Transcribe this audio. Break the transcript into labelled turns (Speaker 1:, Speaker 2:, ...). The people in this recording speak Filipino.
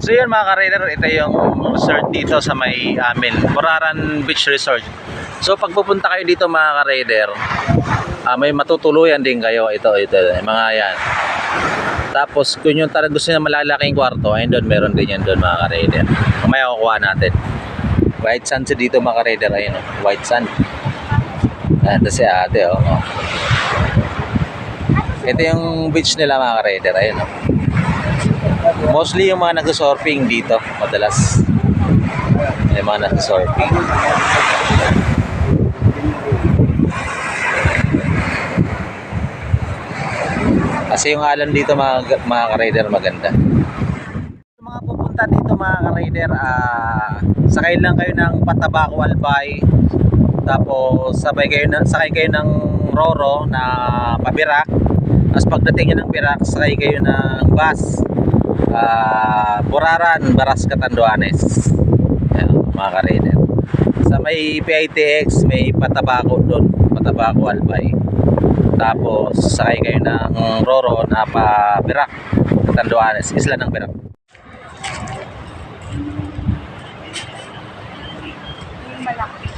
Speaker 1: So yun mga ka-raider, ito yung resort dito sa may amin, Buraran Beach Resort. So pag pupunta kayo dito mga ka-raider, may matutuluyan din kayo. Ito, mga yan. Tapos kung yung talagang gusto nyo malalaking kwarto, ayun doon, meron din yan doon mga ka-raider. Mamaya kukuha natin. White sand dito mga ka-raider, ayun, white sand. Ito si ate, oh. Ito yung beach nila mga ka-raider, ayun, oh. Mostly yung mga nag-surfing dito, madalas. Yung mga nag-surfing. Kasi yung alon dito mga ka-raider maganda. Mga pupunta dito mga ka-raider, sakay lang kayo ng Patabaco Albay. Tapos sakay kayo ng Roro na pabirak. Tapos pagdating nyo ng Birak, sakay kayo ng bus. Buraran, Baras, Catanduanes. Ayan, mga ka-raider. Sa may PITX, may Patabaco doon, Patabaco Albay. Tapos sakay kayo ng Roro na pa Birak, Catanduanes, isla ng Birak.
Speaker 2: Malaki.